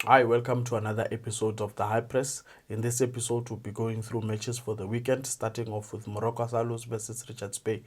Hi, welcome to another episode of the High Press. In this episode, we'll be going through matches for the weekend, starting off with Morocco Swallows versus Richards Bay.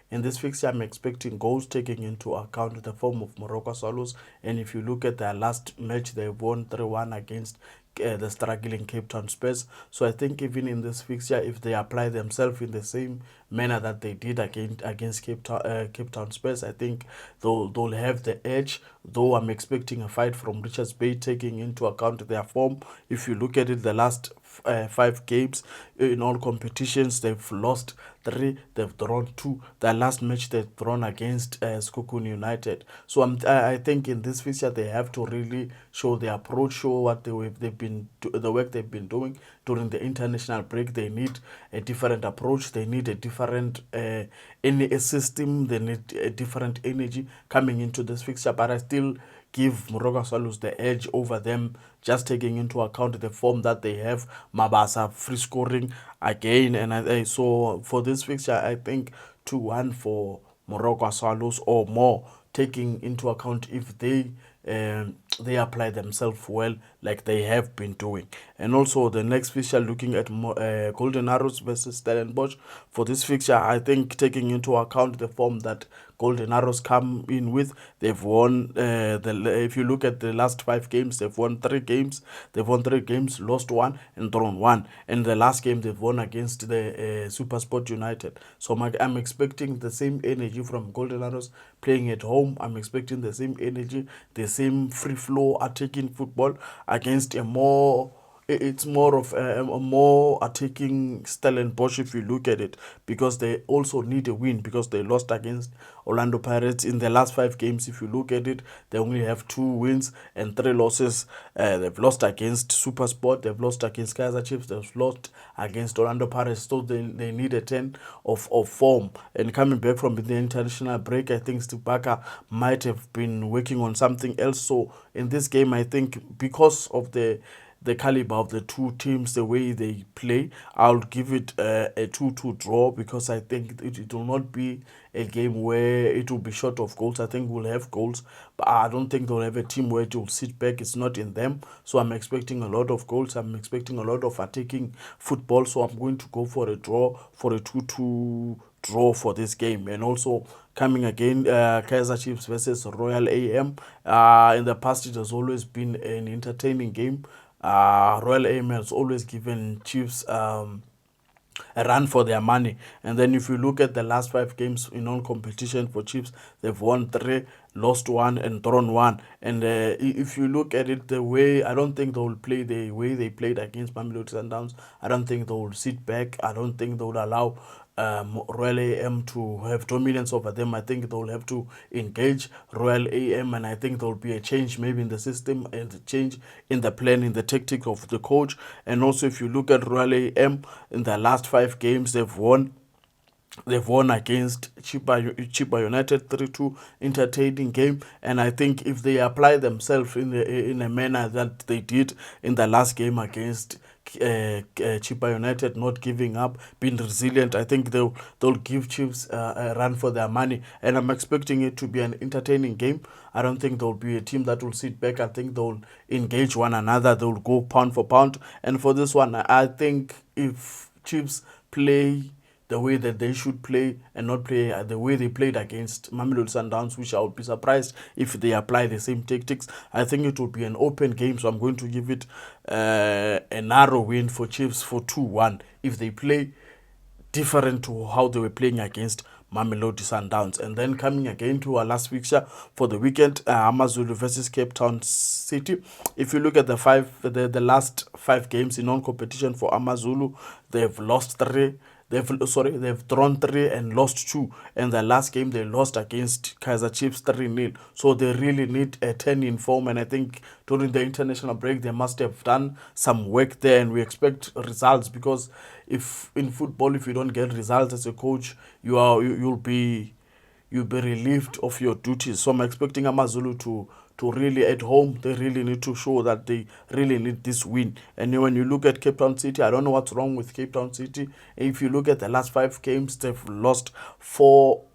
In this fixture, I'm expecting goals taking into account the form of Morocco Swallows. And if you look at their last match, they won 3-1 against the struggling Cape Town Spurs. So I think even in this fixture, if they apply themselves in the same manner that they did against Cape Town Spurs, I think they'll have the edge. Though I'm expecting a fight from Richards Bay, taking into account their form. If you look at it, the last 5 games in all competitions, they've lost 3, they've drawn 2. Their last match they've drawn against Skokun United. So I think in this fixture they have to really show their approach, show what the work they've been doing during the international break. They need a different approach. They need a different a system. They need a different energy coming into this fixture. But I still give Morocco Swallows the edge over them, just taking into account the form that they have. Mabasa free scoring again, and so for this fixture, I think 2-1 for Morocco Swallows or more, taking into account if they apply themselves well like they have been doing. And also the next fixture, looking at Golden Arrows versus Stellenbosch. For this fixture, I think taking into account the form that Golden Arrows come in with, they've won if you look at the last 5 games, they've won 3 games. They've won 3 games, lost 1 and drawn 1. And the last game they've won against the Supersport United. So I'm expecting the same energy from Golden Arrows playing at home. I'm expecting the same energy, the same free flow attacking football against a more it's more of a more attacking Stellenbosch if you look at it, because they also need a win because they lost against Orlando Pirates in the last 5 games. If you look at it, they only have 2 wins and 3 losses. They've lost against Supersport, they've lost against Kaiser Chiefs, they've lost against Orlando Pirates. So they need a 10 of form. And coming back from the international break, I think Steve Barker might have been working on something else. So in this game, I think because of the caliber of the two teams, the way they play, I'll give it a 2-2 draw, because I think it will not be a game where it will be short of goals. I think we'll have goals, but I don't think they'll have a team where it will sit back. It's not in them. So I'm expecting a lot of goals. I'm expecting a lot of attacking football. So I'm going to go for a draw, for a 2-2 draw for this game. And also coming again, Kaiser Chiefs versus Royal AM. In the past, it has always been an entertaining game. Royal AM has always given Chiefs a run for their money. And then if you look at the last 5 games in all competition for Chiefs, they've won 3, lost 1 and drawn 1. And if you look at it, the way, I don't think they will play the way they played against Mamelodi Sundowns. I don't think they will sit back. I don't think they will allow Royal AM to have dominance over them. I think they'll have to engage Royal AM, and I think there'll be a change maybe in the system and a change in the plan, in the tactic of the coach. And also, if you look at Royal AM, in the last 5 games, they've won. They've won against Chiba United 3-2, entertaining game. And I think if they apply themselves in a manner that they did in the last game against Chiba United, not giving up, being resilient, I think they'll give Chiefs a run for their money. And I'm expecting it to be an entertaining game. I don't think there'll be a team that will sit back. I think they'll engage one another. They'll go pound for pound. And for this one, I think if Chiefs play the way that they should play and not play the way they played against Mamelodi Sundowns, which I would be surprised if they apply the same tactics. I think it will be an open game, so I'm going to give it a narrow win for Chiefs for 2-1 if they play different to how they were playing against Mamelodi Sundowns. And then coming again to our last fixture for the weekend, Amazulu versus Cape Town City. If you look at the last 5 games in non-competition for Amazulu, they've lost 3. They've drawn 3 and lost 2. And the last game they lost against Kaiser Chiefs 3-0. So they really need a 10 in form. And I think during the international break they must have done some work there. And we expect results, because if in football, if you don't get results as a coach, you'll be relieved of your duties. So I'm expecting Amazulu to really, at home, they really need to show that they really need this win. And when you look at Cape Town City, I don't know what's wrong with Cape Town City. If you look at the last 5 games, they've lost four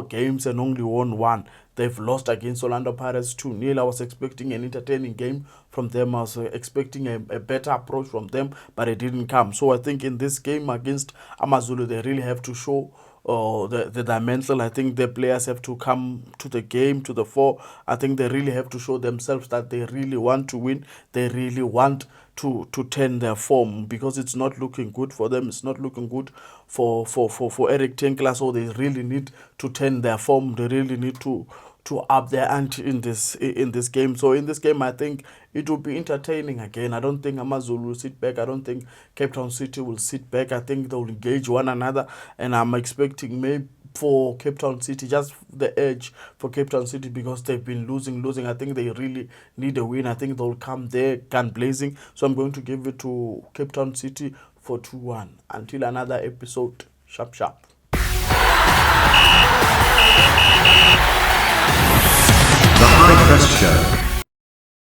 games and only won one. They've lost against Orlando Pirates 2-0. I was expecting an entertaining game from them. I was expecting a better approach from them, but it didn't come. So I think in this game against Amazulu, they really have to show the mental. I think the players have to come to the game, to the fore. I think they really have to show themselves that they really want to win. They really want to turn their form, because it's not looking good for them. It's not looking good for Eric Tenkela. So they really need to turn their form. They really need to up their ante in this game. So in this game, I think it will be entertaining again. I don't think Amazulu will sit back. I don't think Cape Town City will sit back. I think they'll engage one another, and I'm expecting maybe for Cape Town City, just the edge for Cape Town City, because they've been losing. I think they really need a win. I think they'll come there gun blazing. So I'm going to give it to Cape Town City for 2-1. Until another episode, sharp. The High Press Show.